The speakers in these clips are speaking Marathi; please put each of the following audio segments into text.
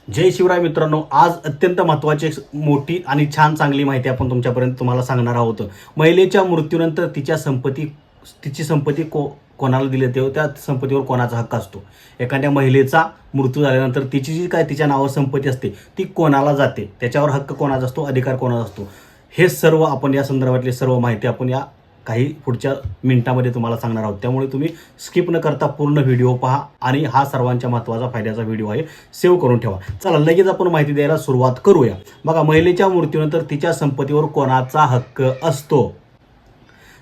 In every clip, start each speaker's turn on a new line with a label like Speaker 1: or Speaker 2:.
Speaker 1: जय शिवराय मित्रांनो, आज अत्यंत महत्त्वाची मोठी आणि छान चांगली माहिती आपण तुम्हाला सांगणार आहोत. महिलेच्या मृत्यूनंतर तिची संपत्ती कोणाला दिली जाते, त्या संपत्तीवर कोणाचा हक्क असतो. एखाद्या महिलेचा मृत्यू झाल्यानंतर तिची जी काय तिच्या नावावर संपत्ती असते ती कोणाला जाते, त्याच्यावर हक्क कोणाचा असतो, अधिकार कोणाचा असतो, हे सर्व आपण या संदर्भातली सर्व माहिती आपण या काही पुढच्या मिनिटामध्ये तुम्हाला सांगणार आहोत. त्यामुळे तुम्ही स्किप न करता पूर्ण व्हिडिओ पहा आणि हा सर्वांच्या महत्त्वाचा फायद्याचा व्हिडिओ आहे, सेव्ह करून ठेवा. चला लगेच आपण माहिती द्यायला सुरुवात करूया. बघा, महिलेच्या मृत्यूनंतर तिच्या संपत्तीवर कोणाचा हक्क असतो.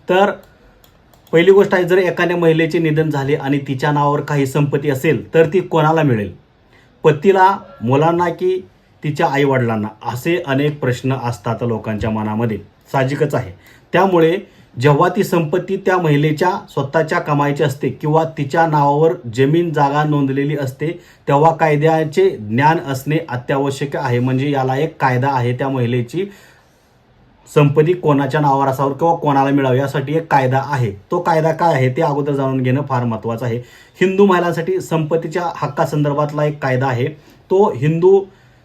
Speaker 1: तर पहिली गोष्ट आहे, जर एखाद्या महिलेचे निधन झाले आणि तिच्या नावावर काही संपत्ती असेल तर ती कोणाला मिळेल? पतीला, मुलांना की तिच्या आईवडिलांना? असे अनेक प्रश्न असतात लोकांच्या मनामध्ये, साहजिकच आहे. त्यामुळे जेव्हा ती संपत्ती त्या महिलेच्या स्वतःच्या कमाईची असते किंवा तिच्या नावावर जमीन जागा नोंदलेली असते, तेव्हा कायद्याचे ज्ञान असणे अत्यावश्यक आहे. म्हणजे याला एक कायदा आहे, त्या महिलेची संपत्ती कोणाच्या नावावर असावर किंवा कोणाला मिळावी यासाठी एक कायदा आहे. तो कायदा काय आहे ते अगोदर जाणून घेणं फार महत्त्वाचं आहे. हिंदू महिलांसाठी संपत्तीच्या हक्कासंदर्भातला एक कायदा आहे. तो हिंदू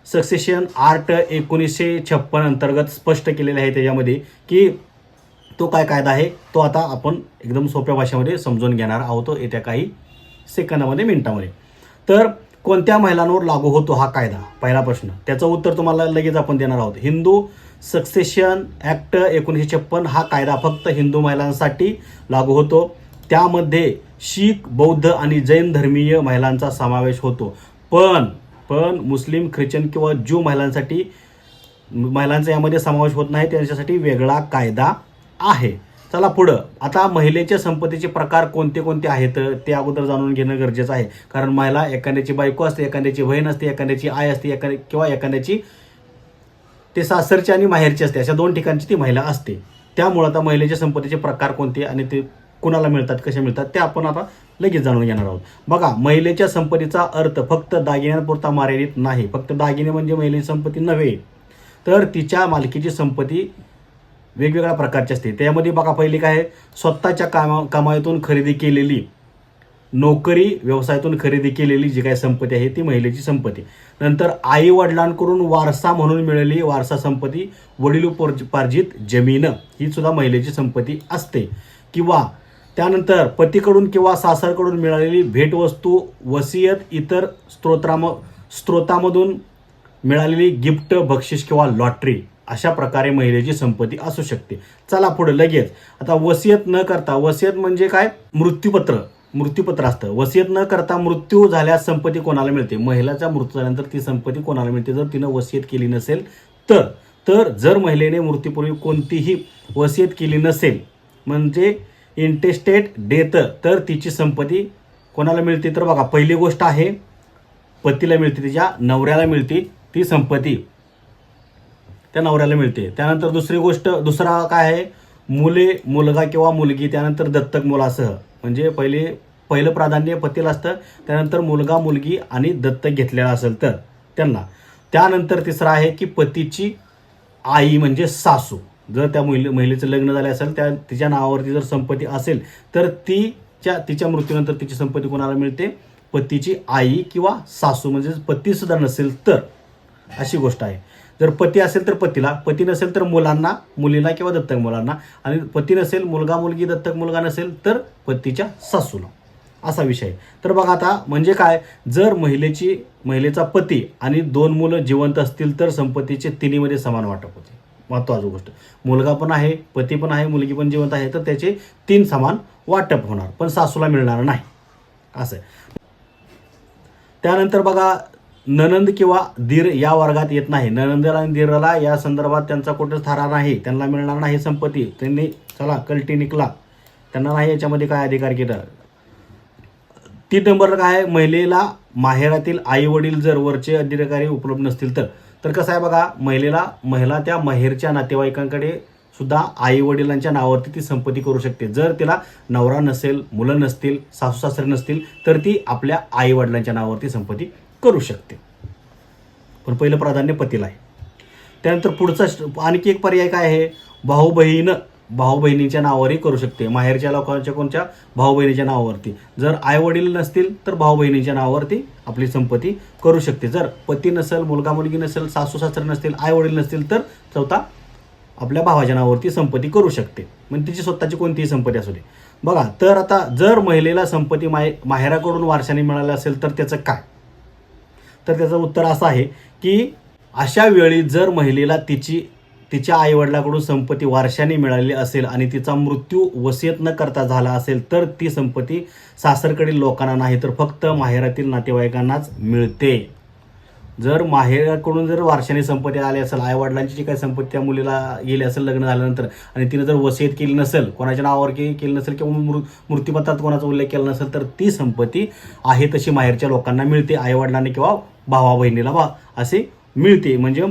Speaker 1: सक्सेशन ॲक्ट 1956 अंतर्गत स्पष्ट केलेला आहे. त्याच्यामध्ये की तो काय कायदा आहे तो आता आपण एकदम सोप्या भाषेमध्ये समजून घेणार आहोत येत्या काही सेकंदामध्ये, मिनिटामध्ये. तर कोणत्या महिलांवर लागू होतो हा कायदा? पहिला प्रश्न, त्याचं उत्तर तुम्हाला लगेच आपण देणार आहोत. हिंदू सक्सेशन ॲक्ट 1956 हा कायदा फक्त हिंदू महिलांसाठी लागू होतो. त्यामध्ये शीख, बौद्ध आणि जैन धर्मीय महिलांचा समावेश होतो. पण मुस्लिम, ख्रिश्चन किंवा ज्यू महिलांचा यामध्ये समावेश होत नाही, त्यांच्यासाठी वेगळा कायदा आहे. चला पुढं. आता महिलेच्या संपत्तीचे प्रकार कोणते कोणते आहेत ते अगोदर जाणून घेणं गरजेचं आहे. कारण महिला एखाद्याची बायको असते, एखाद्याची बहीण असते, एखाद्याची आई असते, किंवा एखाद्याची ते सासरची आणि माहेरची असते. अशा दोन ठिकाणची ती महिला असते. त्यामुळे आता महिलेच्या संपत्तीचे प्रकार कोणते आणि ते कुणाला मिळतात, कसे मिळतात ते आपण आता लगेच जाणून घेणार आहोत. बघा, महिलेच्या संपत्तीचा अर्थ फक्त दागिन्यांपुरता मर्यादित नाही. फक्त दागिने म्हणजे महिलेची संपत्ती नव्हे, तर तिच्या मालकीची संपत्ती वेगवेगळ्या प्रकारची असते. त्यामध्ये बघा, पहिली काय आहे, स्वतःच्या कमाईतून खरेदी केलेली, नोकरी व्यवसायातून खरेदी केलेली जी काही संपत्ती आहे ती महिलेची संपत्ती. नंतर आई वडिलांकडून वारसा म्हणून मिळालेली वारसा संपत्ती, वडिलोपार्जित जमीन, ही सुद्धा महिलेची संपत्ती असते. किंवा त्यानंतर पतीकडून किंवा सासरकडून मिळालेली भेटवस्तू, वसियत, इतर स्त्रोतामधून मिळालेली गिफ्ट, बक्षीस किंवा लॉटरी, अशा प्रकारे महिलेची संपत्ती असू शकते. चला पुढे लगेच. आता वसियत न करता, वसियत म्हणजे काय? मृत्यूपत्र असतं. वसियत न करता मृत्यू झाल्यास संपत्ती कोणाला मिळते? महिलाचा मृत्यू झाल्यानंतर ती संपत्ती कोणाला मिळते? जर तिनं वसियत केली नसेल तर जर महिलेने मृत्यूपूर्वी कोणतीही वसियत केली नसेल, म्हणजे इंटेस्टेट डेथ, तर तिची संपत्ती कोणाला मिळते? तर बघा, पहिली गोष्ट आहे पतीला मिळते, तिच्या नवऱ्याला मिळते ती संपत्ती, त्या नवऱ्याला मिळते. त्यानंतर दुसरा काय आहे? मुलगा किंवा मुलगी, त्यानंतर दत्तक मुलासह. म्हणजे पहिलं प्राधान्य पतीला असतं, त्यानंतर मुलगा, मुलगी आणि दत्तक घेतलेला असेल तर त्यांना. त्यानंतर तिसरा आहे की पतीची आई म्हणजे सासू. जर त्या महिलेचं लग्न झाले असेल, तिच्या नावावरती जर संपत्ती असेल तर तिच्या मृत्यूनंतर तिची संपत्ती कोणाला मिळते? पतीची आई किंवा सासू. म्हणजे पती सुद्धा नसेल तर, अशी गोष्ट आहे. जर पती असेल तर पतीला, पती नसेल तर मुलांना, मुलीला किंवा दत्तक मुलांना, आणि पती नसेल, मुलगा मुलगी, दत्तक मुलगा नसेल तर पतीच्या सासूला, असा विषय आहे. तर बघा आता, म्हणजे काय, जर महिलेचा पती आणि 2 मुलं जिवंत असतील तर संपत्तीचे तिन्हीमध्ये समान वाटप होते. महत्त्वाची गोष्ट, मुलगा पण आहे, पती पण आहे, मुलगी पण जिवंत आहे, तर त्याचे 3 समान वाटप होणार, पण सासूला मिळणार नाही, असं आहे. त्यानंतर बघा, नणंद किंवा दीर या वर्गात येत नाही. नणंदला आणि दीराला या संदर्भात त्यांचा कुठंच थारा नाही, त्यांना मिळणार नाही संपत्ती. त्यांनी चला कलटी निकला, त्यांना नाही याच्यामध्ये काय अधिकार केला. 3 नंबर काय आहे, महिलेला माहेरातील आई वडील जर वरचे अधिकारी उपलब्ध नसतील तर कसं आहे बघा, महिला त्या माहेरच्या नातेवाईकांकडे सुद्धा आई वडिलांच्या नावावरती ती संपत्ती करू शकते. जर तिला नवरा नसेल, मुलं नसतील, सासू सासरे नसतील तर ती आपल्या आई वडिलांच्या नावावरती संपत्ती करू शकते. पण पहिलं प्राधान्य पतीला आहे. त्यानंतर पुढचा आणखी एक पर्याय काय आहे? भाऊ भाऊ बहिणीच्या नावावरही करू शकते. माहेरच्या लोकांच्या कोणत्या भाऊ बहिणीच्या नावावरती. जर आई वडील नसतील तर भाऊ बहिणीच्या नावावरती आपली संपत्ती करू शकते. जर पती नसेल, मुलगा मुलगी नसेल, सासू सासरे नसतील, आई वडील नसतील तर चौथा आपल्या भावाच्या नावावरती संपत्ती करू शकते. म्हणजे तिची स्वतःची कोणतीही संपत्ती असू दे. बघा, तर आता जर महिलेला संपत्ती माहेराकडून वारशाने मिळाली असेल तर त्याचं काय? तर त्याचं उत्तर असं आहे की अशा वेळी जर महिलेला तिच्या आईवडिलाकडून संपत्ती वारशाने मिळालेली असेल आणि तिचा मृत्यू वसियत न करता झाला असेल तर ती संपत्ती सासरकडील लोकांना नाही तर फक्त माहेरातील नातेवाईकांनाच मिळते. जर माहेराकडून जर वारशाने संपत्ती आली असेल, आईवडिलांची जी काही संपत्ती त्या मुलीला गेली असेल लग्न झाल्यानंतर आणि तिने जर वसियत केली नसेल, कोणाच्या नावावर केली नसेल किंवा मृत्यूपत्रात कोणाचा उल्लेख केला नसेल तर ती संपत्ती आहे तशी माहेरच्या लोकांना मिळते. आईवडिलांनी किंवा भावा बहिणीला असे मिळते. म्हणजे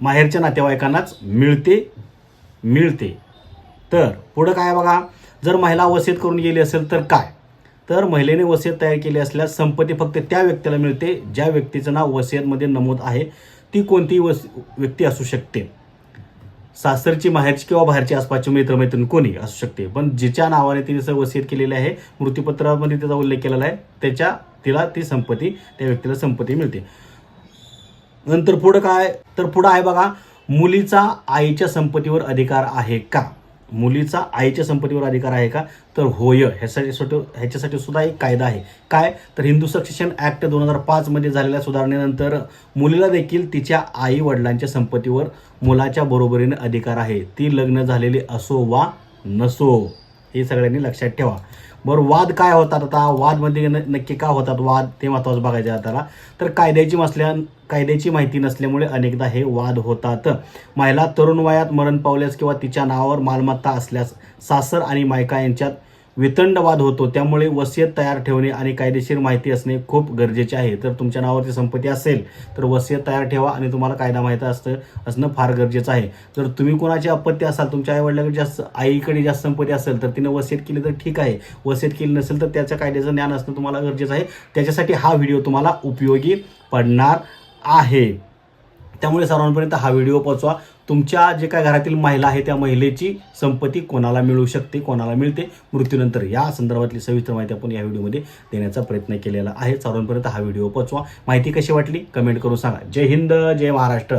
Speaker 1: माहेरच्या नातेवाईकांनाच मिळते. तर पुढं काय बघा, जर महिला वसियत करून गेली असेल तर काय? तर महिलेने वसियत तयार केली असल्यास संपत्ती फक्त त्या व्यक्तीला मिळते ज्या व्यक्तीचं नाव वसियतमध्ये नमूद आहे. ती कोणतीही व्यक्ती असू शकते. सासरची, माहेरची किंवा बाहेरची आसपासची मित्रमैत्रीण कोणी असू शकते. पण जिच्या नावाने तिने वसियत केलेली आहे, मृत्यूपत्रामध्ये त्याचा उल्लेख केलेला आहे, तिला ती संपत्ती, त्या व्यक्तीला संपत्ती मिळते. नंतर पुढं काय? तर पुढं आहे बघा, मुलीचा आईच्या संपत्तीवर अधिकार आहे का? मुलीचा आईच्या संपत्तीवर अधिकार आहे का? तर होय. ह्याच्यासाठी सुद्धा एक कायदा आहे. काय? तर हिंदू सक्सेशन ॲक्ट 2005 मध्ये झालेल्या सुधारणेनंतर मुलीला देखील तिच्या आई वडिलांच्या संपत्तीवर मुलाच्या बरोबरीने अधिकार आहे. ती लग्न झालेली असो वा नसो. हे सगळ्यांनी लक्षात ठेवा. बरं, वाद काय होतात? आता वादमध्ये नक्की का होतात वाद ते महत्त्वाचं बघायचं आहे त्याला. तर कायद्याची माहिती नसल्यामुळे अनेकदा हे वाद होतात. महिला तरुण वयात मरण पावल्यास किंवा तिच्या नावावर मालमत्ता असल्यास सासर आणि मायका यांच्यात वितंड वाद होतो. त्यामुळे वसियत तयार ठेवणे आणि कायदेशीर माहिती असणे खूप गरजेचे आहे. तर तुमच्या नावावरती संपत्ती असेल तर वसियत तयार ठेवा आणि तुम्हाला कायदा माहिती असणं फार गरजेचं आहे. जर तुम्ही कोणाची अपत्य असाल, तुमच्या आईवडिलांकडे आईकडे जास्त संपत्ती असेल तर तिने वसियत केली तर ठीक आहे. वसियत केली नसेल तर त्याच्या कायद्याचं ज्ञान असणं तुम्हाला गरजेचं आहे. त्याच्यासाठी हा व्हिडिओ तुम्हाला उपयोगी पडणार आहे. त्यामुळे सर्वांपर्यंत हा व्हिडिओ पोहोचवा. तुमच्या जे काय घरातील महिला आहे त्या महिलेची संपत्ती कोणाला मिळू शकते, कोणाला मिळते मृत्यूनंतर, या संदर्भातली सविस्तर माहिती आपण या व्हिडिओमध्ये देण्याचा प्रयत्न केलेला आहे. सर्वांपर्यंत हा व्हिडिओ पोहोचवा. माहिती कशी वाटली कमेंट करून सांगा. जय हिंद, जय महाराष्ट्र.